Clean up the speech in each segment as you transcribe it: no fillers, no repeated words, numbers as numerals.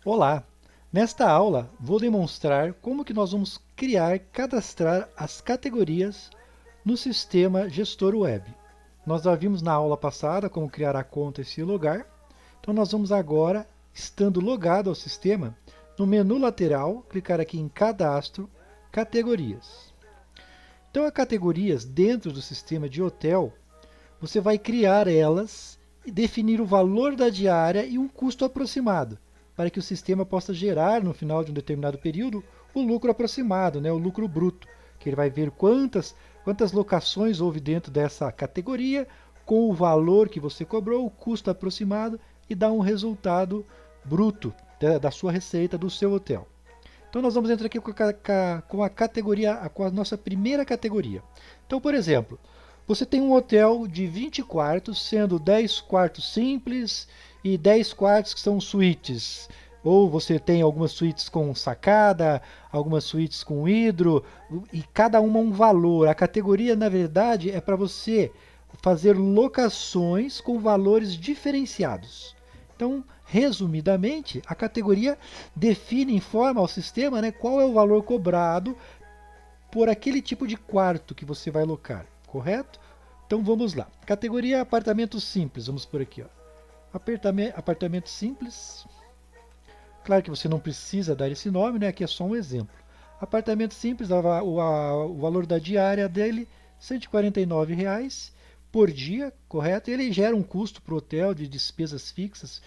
Olá! Nesta aula vou demonstrar como que nós vamos criar e cadastrar as categorias no sistema gestor web. Nós já vimos na aula passada como criar a conta e se logar. Então nós vamos agora, estando logado ao sistema, no menu lateral, clicar aqui em Cadastro, Categorias. Então as categorias dentro do sistema de hotel, você vai criar elas e definir o valor da diária e um custo aproximado, para que o sistema possa gerar, no final de um determinado período, o lucro aproximado, né, o lucro bruto, que ele vai ver quantas locações houve dentro dessa categoria, com o valor que você cobrou, o custo aproximado, e dá um resultado bruto da sua receita do seu hotel. Então nós vamos entrar aqui com a categoria, com a nossa primeira categoria. Então, por exemplo, você tem um hotel de 20 quartos, sendo 10 quartos simples e 10 quartos que são suítes. Ou você tem algumas suítes com sacada, algumas suítes com hidro, e cada uma um valor. A categoria, na verdade, é para você fazer locações com valores diferenciados. Então, resumidamente, a categoria define, informa ao sistema, né, qual é o valor cobrado por aquele tipo de quarto que você vai locar, correto? Então vamos lá. Categoria apartamento simples, vamos por aqui, ó. Apartamento simples. Claro que você não precisa dar esse nome, né? Aqui é só um exemplo. Apartamento simples, o valor da diária dele, R$ 149 por dia, correto? Ele gera um custo para o hotel de despesas fixas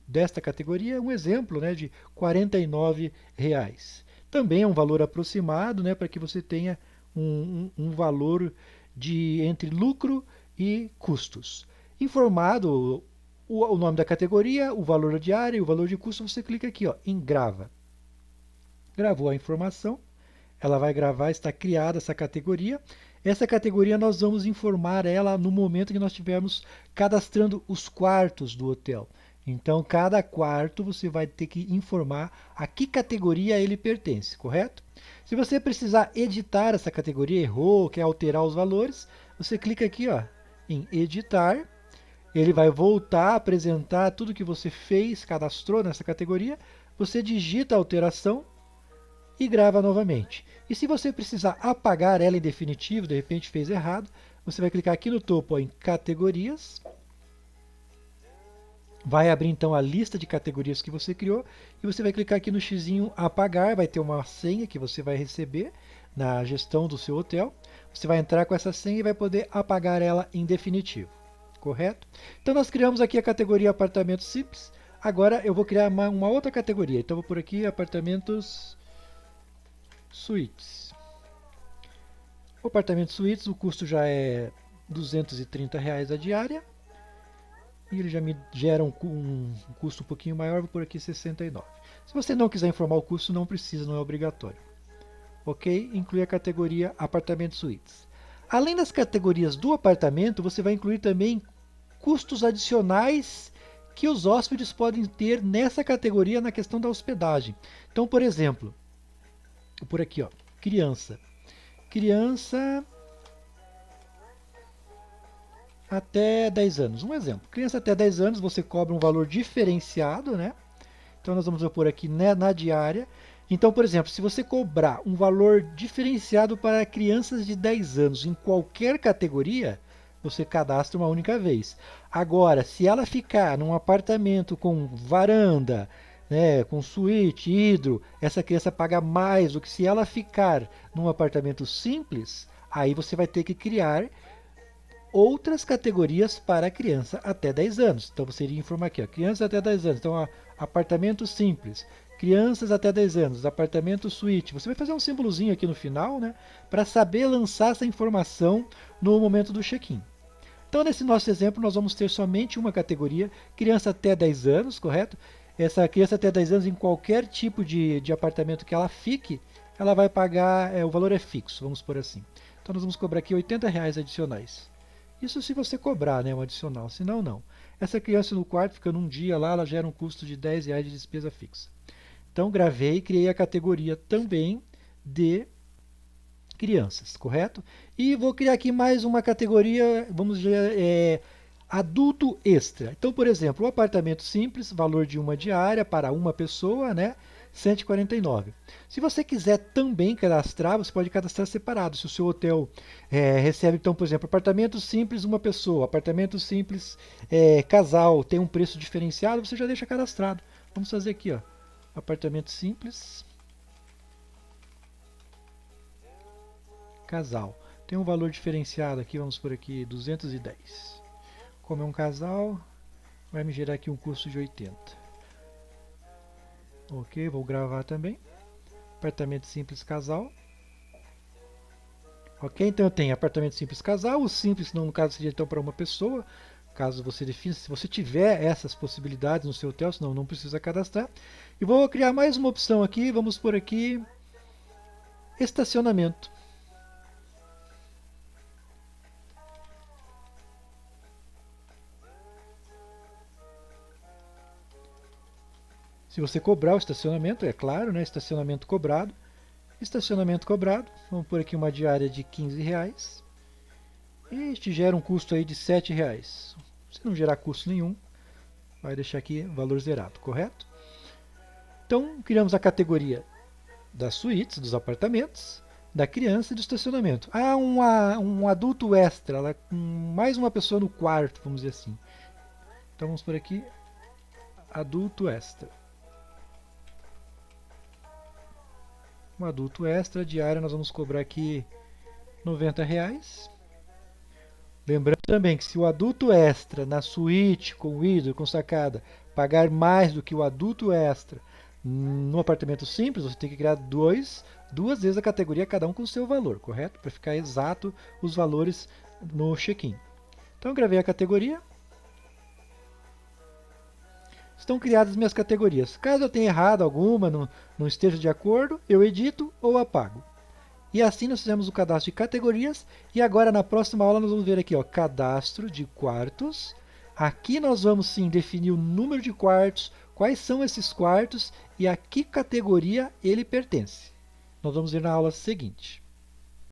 desta categoria, um exemplo, né, de R$ 49. Também é um valor aproximado, né, para que você tenha um valor entre lucro e custos. Informado o nome da categoria, o valor da diária e o valor de custo, você clica aqui, ó, em grava. Gravou a informação, ela vai gravar, está criada essa categoria. Essa categoria nós vamos informar ela no momento que nós estivermos cadastrando os quartos do hotel. Então, cada quarto você vai ter que informar a que categoria ele pertence, correto? Se você precisar editar essa categoria, errou, quer alterar os valores, você clica aqui, ó, em editar. Ele vai voltar a apresentar tudo que você fez, cadastrou nessa categoria. Você digita a alteração e grava novamente. E se você precisar apagar ela em definitivo, de repente fez errado, você vai clicar aqui no topo, ó, em categorias. Vai abrir então a lista de categorias que você criou e você vai clicar aqui no xizinho apagar, vai ter uma senha que você vai receber na gestão do seu hotel. Você vai entrar com essa senha e vai poder apagar ela em definitivo, correto? Então nós criamos aqui a categoria apartamentos simples. Agora eu vou criar uma outra categoria. Então vou por aqui apartamentos suítes. O apartamento suítes, o custo já é R$ 230 a diária. E ele já me gera um custo um pouquinho maior, vou por aqui 69. Se você não quiser informar o custo, não precisa, não é obrigatório. Ok? Inclui a categoria apartamento suítes. Além das categorias do apartamento, você vai incluir também custos adicionais que os hóspedes podem ter nessa categoria na questão da hospedagem. Então, por exemplo, por aqui, ó, criança. Criança até 10 anos. Um exemplo. Criança até 10 anos, você cobra um valor diferenciado, né? Então nós vamos pôr aqui, né, na diária. Então, por exemplo, se você cobrar um valor diferenciado para crianças de 10 anos em qualquer categoria, você cadastra uma única vez. Agora, se ela ficar num apartamento com varanda, né, com suíte, hidro, essa criança paga mais do que se ela ficar num apartamento simples, aí você vai ter que criar outras categorias para criança até 10 anos. Então você iria informar aqui, ó, criança até 10 anos. Então, ó, apartamento simples, crianças até 10 anos, apartamento suíte. Você vai fazer um símbolozinho aqui no final, né, para saber lançar essa informação no momento do check-in. Então, nesse nosso exemplo, nós vamos ter somente uma categoria, criança até 10 anos, correto? Essa criança até 10 anos, em qualquer tipo de apartamento que ela fique, ela vai pagar, o valor é fixo, vamos por assim. Então, nós vamos cobrar aqui R$ 80 adicionais. Isso se você cobrar, né, um adicional, senão não. Essa criança no quarto, ficando um dia lá, ela gera um custo de R$ 10 de despesa fixa. Então, gravei e criei a categoria também de crianças, correto? E vou criar aqui mais uma categoria, vamos dizer, Adulto extra. Então, por exemplo, o apartamento simples, valor de uma diária para uma pessoa, né? 149. Se você quiser também cadastrar, você pode cadastrar separado. Se o seu hotel recebe, então, por exemplo, apartamento simples, uma pessoa, apartamento simples, casal, tem um preço diferenciado, você já deixa cadastrado. Vamos fazer aqui, ó, apartamento simples, casal. Tem um valor diferenciado aqui, vamos por aqui, 210. Como é um casal, vai me gerar aqui um custo de 80. Ok, vou gravar também. Apartamento simples casal. Ok, então eu tenho apartamento simples casal. O simples, no caso, seria então para uma pessoa. Caso você defina, se você tiver essas possibilidades no seu hotel, senão não precisa cadastrar. E vou criar mais uma opção aqui. Vamos por aqui estacionamento. Se você cobrar o estacionamento, é claro, né? Estacionamento cobrado. Estacionamento cobrado. Vamos por aqui uma diária de R$15. E te gera um custo aí de R$7. Se não gerar custo nenhum, vai deixar aqui valor zerado, correto? Então, criamos a categoria das suítes, dos apartamentos, da criança e do estacionamento. Ah, um adulto extra, mais uma pessoa no quarto, vamos dizer assim. Então vamos por aqui, adulto extra. Um adulto extra, diária nós vamos cobrar aqui R$90. Lembrando também que se o adulto extra na suíte, com hidro, com sacada, pagar mais do que o adulto extra no apartamento simples, você tem que criar duas vezes a categoria, cada um com o seu valor, correto? Para ficar exato os valores no check-in. Então eu gravei a categoria. Estão criadas minhas categorias. Caso eu tenha errado alguma, não esteja de acordo, eu edito ou apago. E assim nós fizemos o cadastro de categorias. E agora na próxima aula nós vamos ver aqui, ó, cadastro de quartos. Aqui nós vamos sim definir o número de quartos, quais são esses quartos e a que categoria ele pertence. Nós vamos ver na aula seguinte.